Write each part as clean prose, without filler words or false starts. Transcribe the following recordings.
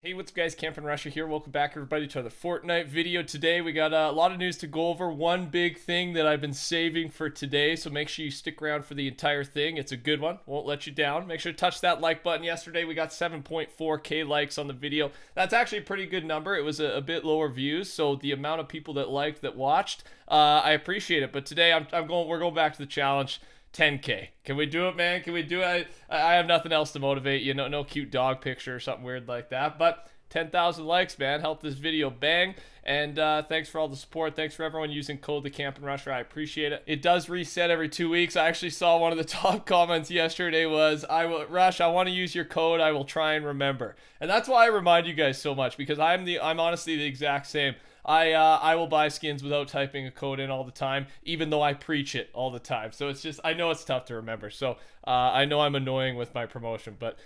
Hey, what's up guys, TheCampingRusher here. Welcome back everybody to another Fortnite video. Today we got a lot of news to go over. One big thing that I've been saving for today, so make sure you stick around for the entire thing. It's a good one, won't let you down. Make sure to touch that like button. Yesterday we got 7.4k likes on the video. That's actually a pretty good number. It was a bit lower views, so the amount of people that liked, that watched, I appreciate it. But today we're going back to the challenge. 10k. Can we do it, man? Can we do it? I have nothing else to motivate you. No cute dog picture or something weird like that. But 10,000 likes, man. Help this video bang. And thanks for all the support. Thanks for everyone using code TheCampingRusher. I appreciate it. It does reset every 2 weeks. I actually saw one of the top comments yesterday was, Rush, I want to use your code. I will try and remember. And that's why I remind you guys so much, because I'm honestly the exact same. I will buy skins without typing a code in all the time, even though I preach it all the time. So it's just, I know it's tough to remember. So I know I'm annoying with my promotion, but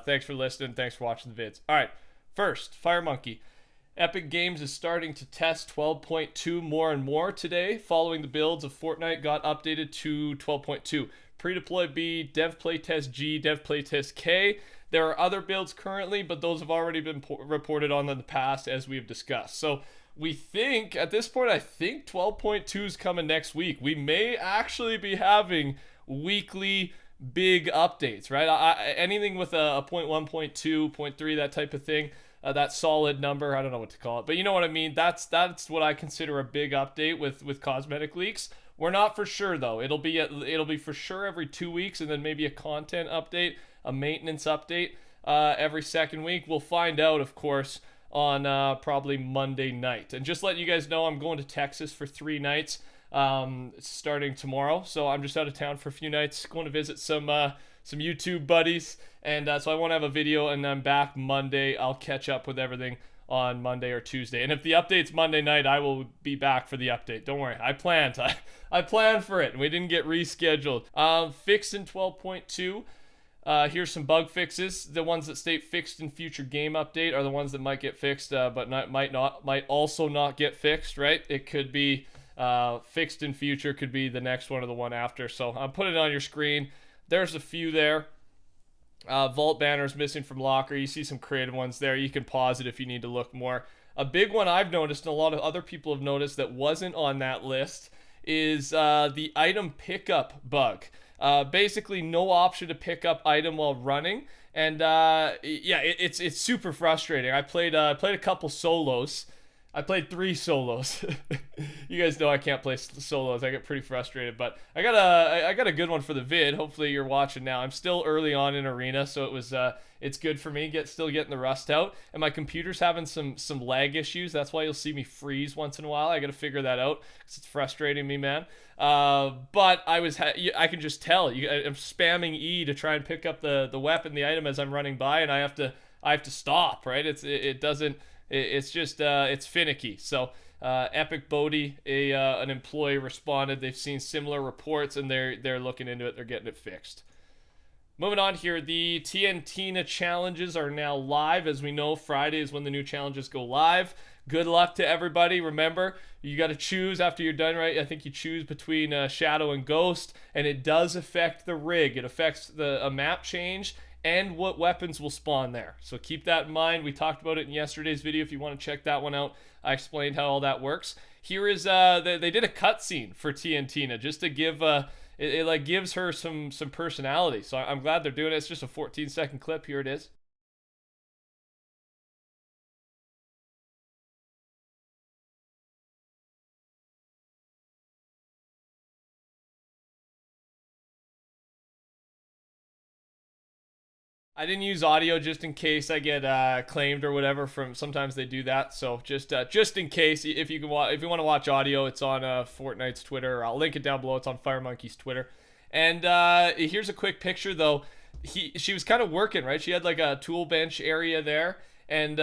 thanks for listening. Thanks for watching the vids. All right, first, Fire Monkey. Epic Games is starting to test 12.2 more and more today, following the builds of Fortnite got updated to 12.2. Pre-deploy B, Dev Playtest G, Dev Playtest K. There are other builds currently, but those have already been reported on in the past, as we have discussed. So we think, at this point, I think 12.2 is coming next week. We may actually be having weekly big updates, right? Anything with a 0.1, 0.2, 0.3, that type of thing, that solid number, I don't know what to call it, but you know what I mean? That's what I consider a big update with cosmetic leaks. We're not for sure, though. It'll be for sure every 2 weeks, and then maybe a content update, a maintenance update every second week. We'll find out, of course, on probably Monday night. And just letting you guys know, I'm going to Texas for 3 nights starting tomorrow. So I'm just out of town for a few nights, going to visit some YouTube buddies. And so I won't have a video, and I'm back Monday. I'll catch up with everything on Monday or Tuesday. And if the update's Monday night, I will be back for the update. Don't worry. I planned for it, and we didn't get rescheduled. Fixed in 12.2. Here's some bug fixes. The ones that state fixed in future game update are the ones that might get fixed, but might also not get fixed, right? It could be fixed in future, could be the next one or the one after. So I'm putting it on your screen. There's a few there. Vault banners missing from locker. You see some creative ones there. You can pause it if you need to look more. A big one I've noticed, and a lot of other people have noticed that wasn't on that list, is the item pickup bug. Basically no option to pick up item while running, and yeah, it's super frustrating. I played a couple solos. I played 3 solos. You guys know I can't play solos. I get pretty frustrated, but I got a good one for the vid. Hopefully you're watching now. I'm still early on in arena, so it's good for me. Still getting the rust out, and my computer's having some lag issues. That's why you'll see me freeze once in a while. I got to figure that out because it's frustrating me, man. But I can just tell. I'm spamming E to try and pick up the weapon, the item as I'm running by, and I have to stop. Right? It's just finicky. So Epic Bodie, an employee, responded. They've seen similar reports, and they're looking into it. They're getting it fixed. Moving on here, the TNTina challenges are now live. As we know, Friday is when the new challenges go live. Good luck to everybody. Remember, you got to choose after you're done, right? I think you choose between Shadow and Ghost, and it does affect the rig. It affects a map change and what weapons will spawn there. So keep that in mind. We talked about it in yesterday's video. If you want to check that one out, I explained how all that works. Here is, they did a cutscene for TNTina just to give, it like gives her some personality. So I'm glad they're doing it. It's just a 14-second clip. Here it is. I didn't use audio just in case I get claimed or whatever. Sometimes they do that, so just in case, if you want to watch audio, it's on Fortnite's Twitter. I'll link it down below. It's on Fire Monkey's Twitter. And here's a quick picture though. She was kind of working, right? She had like a tool bench area there, and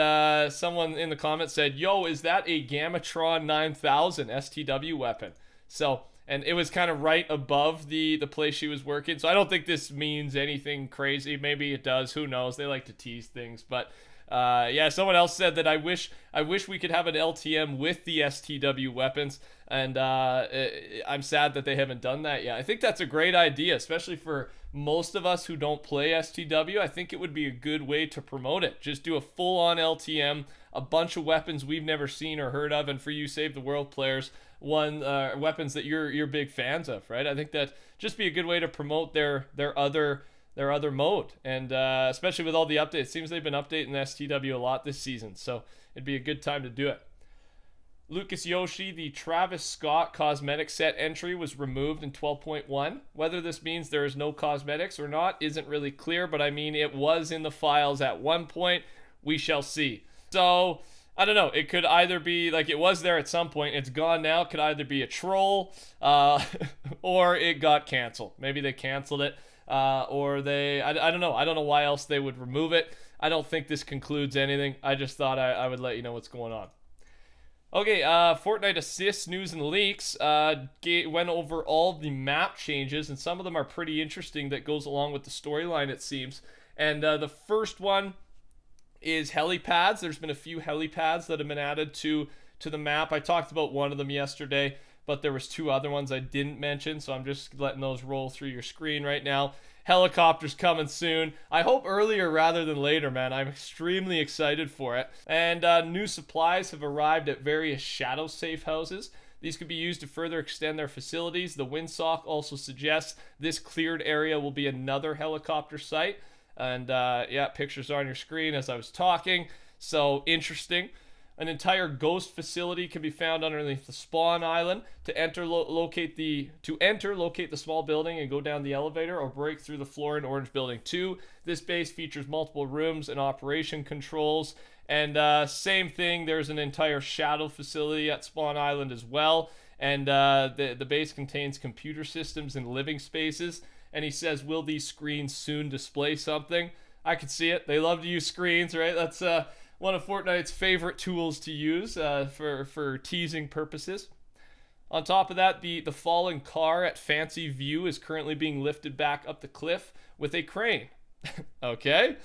someone in the comments said, "Yo, is that a Gammatron 9000 STW weapon?" So. And it was kind of right above the place she was working. So I don't think this means anything crazy. Maybe it does. Who knows? They like to tease things. But yeah, someone else said that I wish we could have an LTM with the STW weapons. And I'm sad that they haven't done that yet. I think that's a great idea, especially for most of us who don't play STW, I think it would be a good way to promote it. Just do a full-on LTM, a bunch of weapons we've never seen or heard of, and for you Save the World players, weapons that you're big fans of, right? I think that just be a good way to promote their other mode, and especially with all the updates. It seems they've been updating the STW a lot this season, so it'd be a good time to do it. Lucas Yoshi, the Travis Scott cosmetic set entry was removed in 12.1. Whether this means there is no cosmetics or not isn't really clear, but I mean, it was in the files at one point. We shall see. So, I don't know. It could either be, like, it was there at some point. It's gone now. It could either be a troll, or it got canceled. Maybe they canceled it, or they, I don't know. I don't know why else they would remove it. I don't think this concludes anything. I just thought I would let you know what's going on. Okay, Fortnite assists, news, and leaks. Went over all the map changes, and some of them are pretty interesting that goes along with the storyline, it seems. And the first one is helipads. There's been a few helipads that have been added to the map. I talked about one of them yesterday, but there was two other ones I didn't mention, so I'm just letting those roll through your screen right now. Helicopters coming soon. I hope earlier rather than later, man. I'm extremely excited for it. And new supplies have arrived at various shadow safe houses. These could be used to further extend their facilities. The windsock also suggests this cleared area will be another helicopter site. And yeah, pictures are on your screen as I was talking. So interesting. An entire ghost facility can be found underneath the spawn island. To enter, locate the small building and go down the elevator, or break through the floor in Orange Building 2. This base features multiple rooms and operation controls. And same thing, there's an entire shadow facility at Spawn Island as well. And the base contains computer systems and living spaces. And he says, will these screens soon display something? I could see it. They love to use screens, right? That's one of Fortnite's favorite tools to use for teasing purposes. On top of that, the fallen car at Fancy View is currently being lifted back up the cliff with a crane. Okay.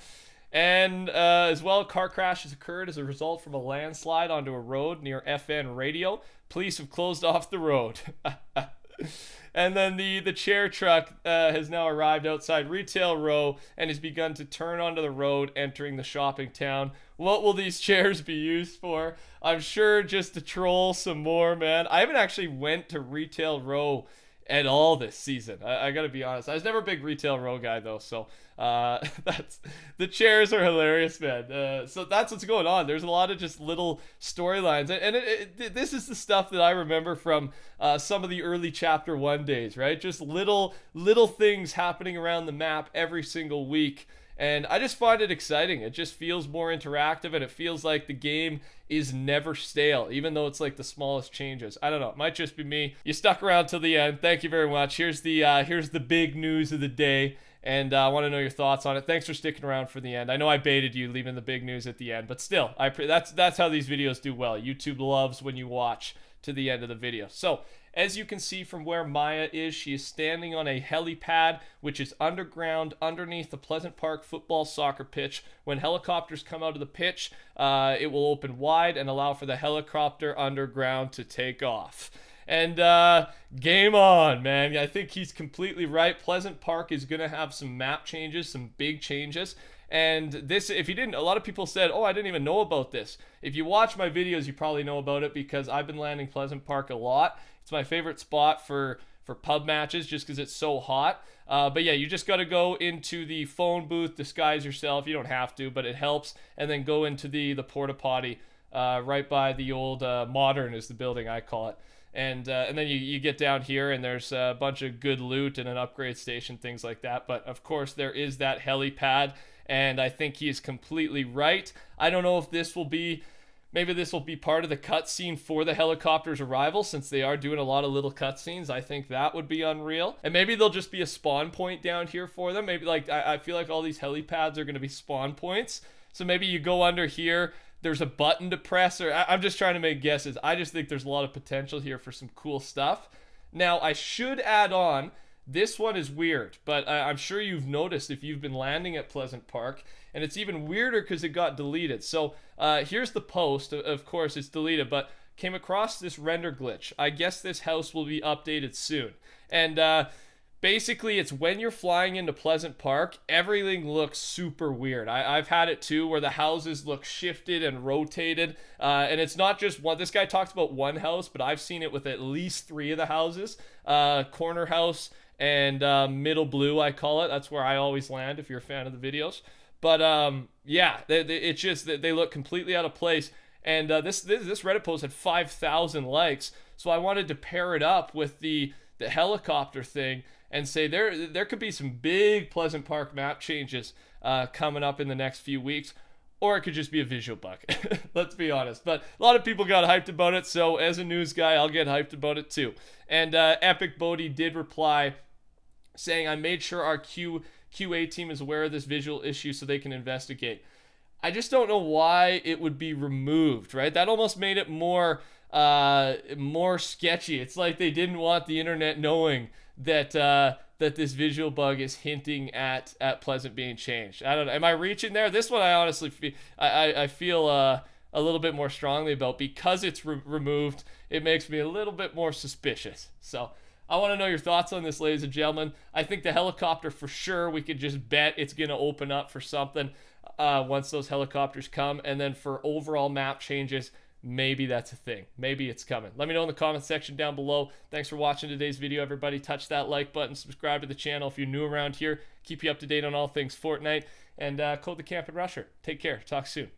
And as well, a car crash has occurred as a result from a landslide onto a road near FN Radio. Police have closed off the road. And then the chair truck has now arrived outside Retail Row and has begun to turn onto the road, entering the shopping town. What will these chairs be used for? I'm sure just to troll some more, man. I haven't actually went to Retail Row at all this season. I gotta be honest. I was never a big Retail Row guy though, so the chairs are hilarious, man. So that's what's going on. There's a lot of just little storylines, and this is the stuff that I remember from some of the early Chapter 1 days, right? Just little things happening around the map every single week. And I just find it exciting. It just feels more interactive, and it feels like the game is never stale, even though it's like the smallest changes. I don't know. It might just be me. You stuck around till the end. Thank you very much. Here's the big news of the day, and I want to know your thoughts on it. Thanks for sticking around for the end. I know I baited you leaving the big news at the end, but still, that's how these videos do well. YouTube loves when you watch to the end of the video. So, as you can see from where Maya is, she is standing on a helipad, which is underground underneath the Pleasant Park football soccer pitch. When helicopters come out of the pitch, it will open wide and allow for the helicopter underground to take off. And game on, man. I think he's completely right. Pleasant Park is going to have some map changes, some big changes. And this, if you didn't, a lot of people said, oh, I didn't even know about this. If you watch my videos, you probably know about it because I've been landing Pleasant Park a lot. It's my favorite spot for pub matches just because it's so hot. But yeah, you just got to go into the phone booth, disguise yourself. You don't have to, but it helps. And then go into the porta potty right by the old Modern is the building I call it. And then you get down here and there's a bunch of good loot and an upgrade station, things like that. But of course there is that helipad, and I think he is completely right. I don't know if maybe this will be part of the cutscene for the helicopter's arrival, since they are doing a lot of little cutscenes. I think that would be unreal. And maybe there'll just be a spawn point down here for them. Maybe like I feel like all these helipads are going to be spawn points. So maybe you go under here, there's a button to press, or I'm just trying to make guesses. I just think there's a lot of potential here for some cool stuff. Now, I should add on, this one is weird, but I'm sure you've noticed if you've been landing at Pleasant Park, and it's even weirder because it got deleted. So here's the post. Of course, it's deleted, but came across this render glitch. I guess this house will be updated soon. And Basically, it's when you're flying into Pleasant Park, everything looks super weird. I've had it too, where the houses look shifted and rotated. And it's not just one. This guy talks about one house, but I've seen it with at least 3 of the houses. Corner house and middle blue, I call it. That's where I always land if you're a fan of the videos. But yeah, it's just that they look completely out of place. And this Reddit post had 5,000 likes. So I wanted to pair it up with the helicopter thing and say there could be some big Pleasant Park map changes coming up in the next few weeks, or it could just be a visual bug. Let's be honest. But a lot of people got hyped about it, so as a news guy, I'll get hyped about it too. And Epic Bodie did reply saying, I made sure our QA team is aware of this visual issue so they can investigate. I just don't know why it would be removed, right? That almost made it more sketchy. It's like they didn't want the internet knowing that this visual bug is hinting at Pleasant being changed. I don't know. Am I reaching there? This one I honestly feel I feel a little bit more strongly about, because it's removed. It makes me a little bit more suspicious. So I want to know your thoughts on this, ladies and gentlemen. I think the helicopter, for sure, we could just bet it's going to open up for something once those helicopters come. And then for overall map changes, maybe that's a thing. Maybe it's coming. Let me know in the comment section down below. Thanks for watching today's video, everybody. Touch that like button. Subscribe to the channel if you're new around here. Keep you up to date on all things Fortnite. And code TheCampingRusher. Take care. Talk soon.